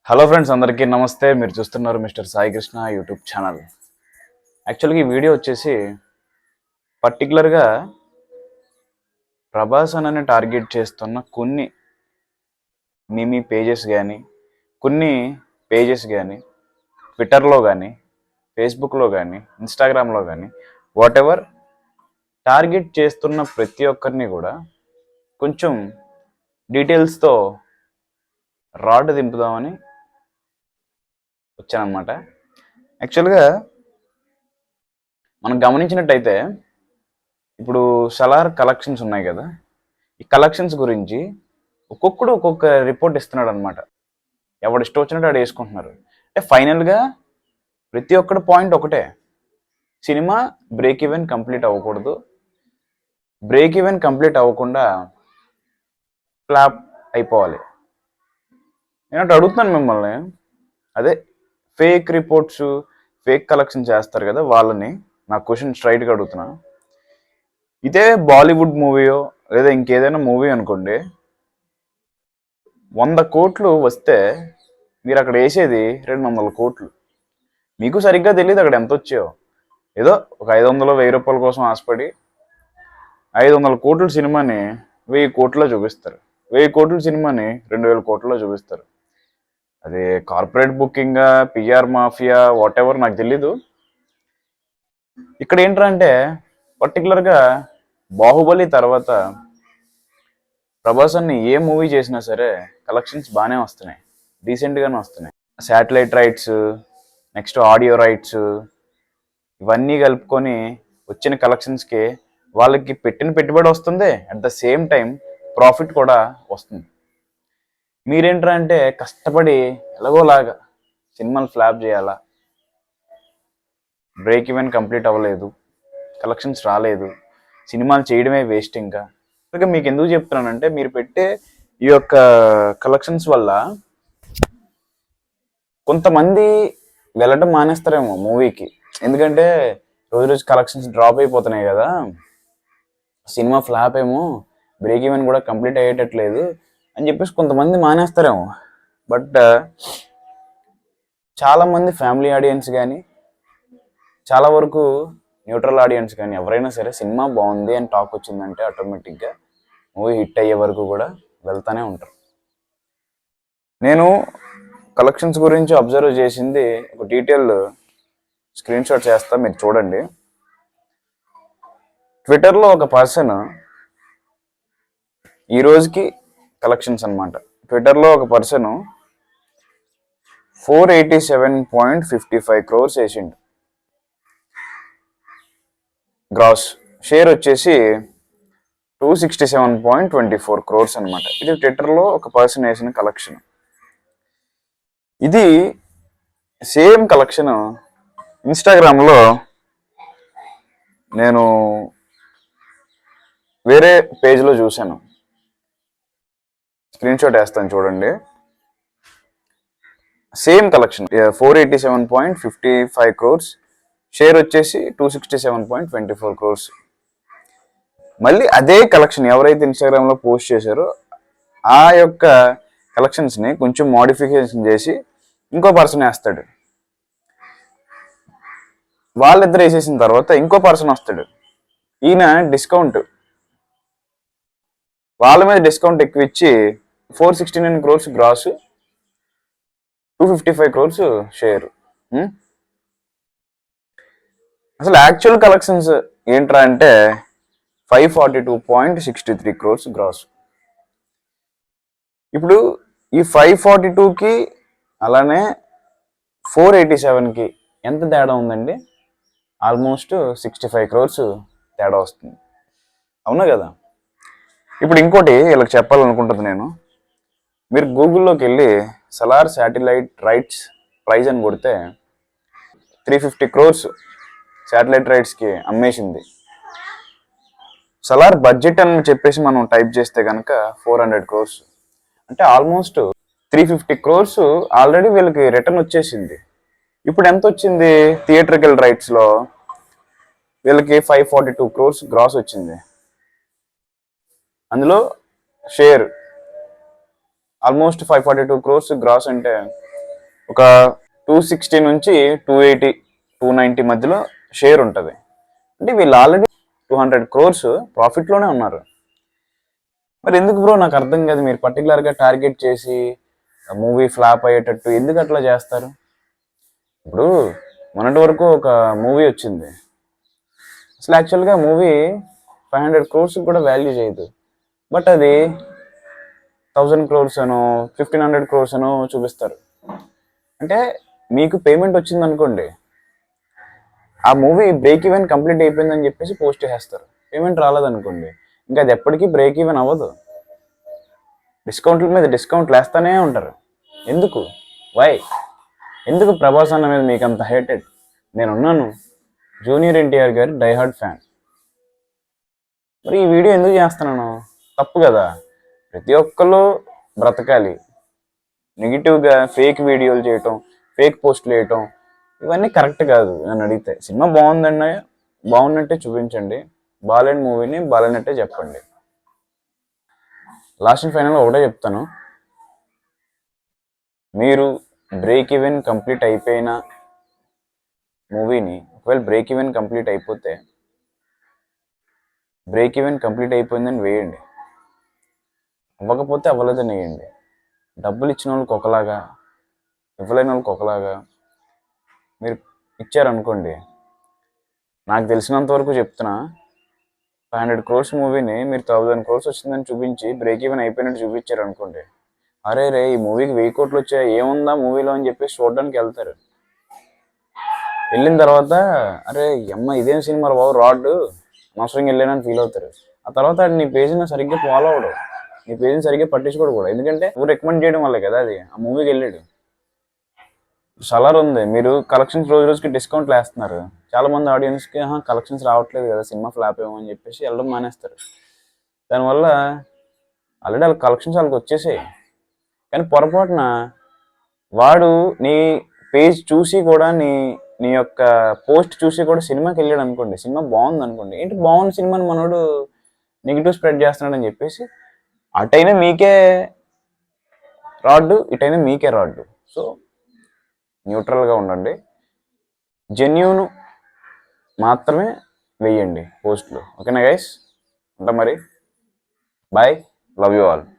Hello friends, అందరికీ నమస్తే. మీరు చూస్తున్నారు mister Sai Krishna YouTube channel. యాక్చువల్గా ఈ వీడియో వచ్చేసి పర్టికులర్గా ప్రభాస్ అన్నని టార్గెట్ చేస్తున్న కొన్ని మిమీ పేజెస్ కానీ ట్విట్టర్లో కానీ ఫేస్బుక్లో కానీ ఇన్స్టాగ్రామ్లో కానీ వాట్ ఎవర్ టార్గెట్ చేస్తున్న ప్రతి ఒక్కరిని కూడా కొంచెం డీటెయిల్స్తో రాడ్ దింపుదామని వచ్చానమాట. యాక్చువల్గా మనం గమనించినట్టయితే ఇప్పుడు సలార్ కలెక్షన్స్ ఉన్నాయి కదా, ఈ కలెక్షన్స్ గురించి ఒక్కొక్కడు ఒక్కొక్క రిపోర్ట్ ఇస్తున్నాడు అనమాట. ఎవడు ఇష్టం వచ్చినట్టు ఆడు వేసుకుంటున్నారు. అంటే ఫైనల్గా ప్రతి ఒక్కటి పాయింట్ ఒకటే, సినిమా బ్రేక్ ఈవెన్ కంప్లీట్ అవ్వకూడదు. బ్రేక్ ఈవెన్ కంప్లీట్ అవ్వకుండా ఫ్లాప్ అయిపోవాలి. నేను అడుగుతున్నాను మిమ్మల్ని, అదే ఫేక్ రిపోర్ట్స్ ఫేక్ కలెక్షన్ చేస్తారు కదా, వాళ్ళని నా క్వశ్చన్ స్ట్రైట్గా అడుగుతున్నా. ఇదే బాలీవుడ్ మూవీయో లేదా ఇంకేదైనా మూవీ అనుకోండి, 100 కోట్లు వస్తే మీరు అక్కడ వేసేది 200 కోట్లు. మీకు సరిగ్గా తెలియదు అక్కడ ఎంత వచ్చాయో. ఏదో ఒక 500-1000 రూపాయల కోసం ఆశపడి 500 కోట్ల సినిమాని 1000 కోట్లలో చూపిస్తారు, 1000 కోట్ల సినిమాని 2000 కోట్లలో చూపిస్తారు. అది corporate booking, PR mafia, what ever నాకు తెలీదు. ఇక్కడ ఏంటంటే పర్టికులర్గా బాహుబలి తర్వాత ప్రభాస్ అన్ని ఏ మూవీ చేసినా సరే కలెక్షన్స్ బాగానే వస్తున్నాయి, డీసెంట్గానే వస్తున్నాయి. Satellite rights, next audio rights, ఇవన్నీ కలుపుకొని వచ్చిన కలెక్షన్స్కి వాళ్ళకి పెట్టిన పెట్టుబడి వస్తుంది, at the same time profit కూడా వస్తుంది. మీరేంట్రా అంటే కష్టపడి ఎలాగోలాగా సినిమాలు ఫ్లాప్ చేయాలా, బ్రేక్ ఈవెన్ కంప్లీట్ అవ్వలేదు, కలెక్షన్స్ రాలేదు, సినిమాలు చేయడమే వేస్ట్. ఇంకా మీకు ఎందుకు చెప్తున్నానంటే, మీరు పెట్టే ఈ యొక్క కలెక్షన్స్ వల్ల కొంతమంది వెళ్ళటం మానేస్తారేమో మూవీకి. ఎందుకంటే రోజు రోజు కలెక్షన్స్ డ్రాప్ అయిపోతున్నాయి కదా, సినిమా ఫ్లాప్ ఏమో, బ్రేక్ ఈవెన్ కూడా కంప్లీట్ అయ్యేటట్లేదు అని చెప్పేసి కొంతమంది మానేస్తారేమో. బట్ చాలామంది ఫ్యామిలీ ఆడియన్స్ కానీ, చాలా వరకు న్యూట్రల్ ఆడియన్స్ కానీ ఎవరైనా సరే సినిమా బాగుంది అని టాక్ వచ్చిందంటే ఆటోమేటిక్గా మూవీ హిట్ అయ్యే వరకు కూడా వెళ్తూనే ఉంటారు. నేను కలెక్షన్స్ గురించి అబ్జర్వ్ చేసింది ఒక డీటెయిల్ స్క్రీన్ షాట్ చేస్తా, మీరు చూడండి. ట్విట్టర్లో ఒక పర్సన్ ఈ రోజుకి కలెక్షన్స్ అనమాట, ట్విట్టర్లో ఒక పర్సన్ 487.55 crores వేసిండు గ్రాస్. షేర్ వచ్చేసి 267.24 crores అనమాట. ఇది ట్విట్టర్లో ఒక పర్సన్ వేసిన కలెక్షన్. ఇది సేమ్ కలెక్షన్ ఇన్స్టాగ్రామ్లో నేను వేరే పేజ్లో చూశాను. స్క్రీన్ షాట్ వేస్తాను చూడండి. సేమ్ కలెక్షన్ 487.55 crores, షేర్ వచ్చేసి 267.24 crores. మళ్ళీ అదే కలెక్షన్ ఎవరైతే ఇన్స్టాగ్రామ్లో పోస్ట్ చేశారో ఆ యొక్క కలెక్షన్స్ని కొంచెం మోడిఫికేషన్ చేసి ఇంకో పర్సన్ వేస్తాడు. వాళ్ళిద్దరు వేసేసిన తర్వాత ఇంకో పర్సన్ వస్తాడు. ఈయన డిస్కౌంట్, వాళ్ళ మీద డిస్కౌంట్ ఎక్కువ ఇచ్చి 469 crores గ్రాస్, 255 crores షేర్. అసలు యాక్చువల్ కలెక్షన్స్ ఏంట్రా అంటే 542.63 crores గ్రాస్. ఇప్పుడు ఈ 542కి అలానే 487కి ఎంత తేడా ఉందండి? ఆల్మోస్ట్ 65 crores తేడా వస్తుంది, అవునా కదా? ఇప్పుడు ఇంకోటి వీళ్ళకి చెప్పాలనుకుంటుంది నేను, మీరు గూగుల్లోకి వెళ్ళి సలార్ శాటిలైట్ రైట్స్ ప్రైజ్ అని కొడితే 350 crores శాటిలైట్ రైట్స్కి అమ్మేసింది. సలార్ బడ్జెట్ అని చెప్పేసి మనం టైప్ చేస్తే కనుక 400 crores, అంటే ఆల్మోస్ట్ 350 crores ఆల్రెడీ వీళ్ళకి రిటర్న్ వచ్చేసింది. ఇప్పుడు ఎంత వచ్చింది థియేట్రికల్ రైట్స్లో? వీళ్ళకి 542 crores గ్రాస్ వచ్చింది. అందులో షేర్ ఆల్మోస్ట్ 542 crores గ్రాస్ అంటే ఒక 260 నుంచి 280 290 మధ్యలో షేర్ ఉంటుంది. అంటే వీళ్ళు ఆల్రెడీ 200 crores ప్రాఫిట్లోనే ఉన్నారు. మరి ఎందుకు బ్రో నాకు అర్థం కాదు, మీరు పర్టికులర్గా టార్గెట్ చేసి మూవీ ఫ్లాప్ అయ్యేటట్టు ఎందుకు అట్లా చేస్తారు? ఇప్పుడు మొన్నటి వరకు ఒక మూవీ వచ్చింది, అసలు యాక్చువల్గా మూవీ 500 crores కూడా వాల్యూ చేయదు, బట్ అది 1000 crores అనో 1500 crores అనో చూపిస్తారు. అంటే మీకు పేమెంట్ వచ్చింది అనుకోండి, ఆ మూవీ బ్రేక్ ఈవెన్ కంప్లీట్ అయిపోయిందని చెప్పేసి పోస్ట్ చేసేస్తారు. పేమెంట్ రాలేదనుకోండి, ఇంకా అది ఎప్పటికీ బ్రేక్ ఈవెన్ అవ్వదు. డిస్కౌంట్ల మీద డిస్కౌంట్లు వేస్తూనే ఉంటారు. ఎందుకు? వై? ఎందుకు ప్రభాస్ అన్న మీద మీకు అంత హేటెడ్? నేనున్నాను, జూనియర్ ఎన్టీఆర్ గారి డైహార్డ్ ఫ్యాన్. మరి ఈ వీడియో ఎందుకు చేస్తున్నాను? తప్పు కదా. ప్రతి ఒక్కళ్ళు బ్రతకాలి. నెగిటివ్గా ఫేక్ వీడియోలు చేయటం, ఫేక్ పోస్టులు వేయటం, ఇవన్నీ కరెక్ట్ కాదు నన్ను అడిగితే. సినిమా బాగుందండి, బాగున్నట్టే చూపించండి, బాలేని మూవీని బాలేనట్టే చెప్పండి. లాస్ట్ అండ్ ఫైనల్గా ఒకటే చెప్తాను, మీరు బ్రేక్ ఈవెన్ కంప్లీట్ అయిపోయిన మూవీని, ఒకవేళ బ్రేక్ ఈవెన్ కంప్లీట్ అయిపోతే బ్రేక్ ఈవెన్ కంప్లీట్ అయిపోయిందని వేయండి, అవ్వకపోతే అవ్వలేదని వేయండి. డబ్బులు ఇచ్చిన వాళ్ళకి ఒకలాగా, ఇవ్వలేని వాళ్ళకి ఒకలాగా మీరు ఇచ్చారనుకోండి. నాకు తెలిసినంత వరకు చెప్తున్నా, 500 crores మూవీని మీరు 1000 crores వచ్చిందని చూపించి బ్రేక్ ఈవెన్ అయిపోయినట్టు చూపించారు అనుకోండి, అరే రే ఈ మూవీకి 1000 కోట్లు వచ్చాయి, ఏముందా మూవీలో అని చెప్పేసి చూడడానికి వెళ్తారు. వెళ్ళిన తర్వాత అరే అమ్మ ఇదేం సినిమా బాబు రాడ్, అనవసరంగా వెళ్ళానని ఫీల్ అవుతారు. ఆ తర్వాత నీ పేజీని సరిగ్గా ఫాలో అవడం, నీ పేజీని సరిగ్గా పట్టించుకోవడం కూడా. ఎందుకంటే నువ్వు రికమెండ్ చేయడం వల్లే కదా అది ఆ మూవీకి వెళ్ళాడు. సలార్ ఉంది, మీరు కలెక్షన్స్ రోజు రోజుకి డిస్కౌంట్లు వేస్తున్నారు. చాలా మంది ఆడియన్స్కి కలెక్షన్స్ రావట్లేదు కదా, సినిమా ఫ్లాప్ ఏమో అని చెప్పేసి వెళ్ళడం మానేస్తారు. దానివల్ల ఆల్రెడీ వాళ్ళ కలెక్షన్స్ వాళ్ళకి వచ్చేసాయి. కానీ పొరపాటున వాడు నీ పేజ్ చూసి కూడా, నీ నీ యొక్క పోస్ట్ చూసి కూడా సినిమాకి వెళ్ళాడు అనుకోండి, సినిమా బాగుంది అనుకోండి, ఏంటి బాగుంది సినిమాని మనోడు నెగిటివ్ స్ప్రెడ్ చేస్తున్నాడు అని చెప్పేసి అటైనా మీకే రాడ్డు, ఇటైనా మీకే రాడ్డు. సో న్యూట్రల్గా ఉండండి, జెన్యూన్ మాత్రమే వేయండి పోస్టులు. ఓకేనా గైస్? ఉంటా మరి, బాయ్, లవ్ యూ ఆల్.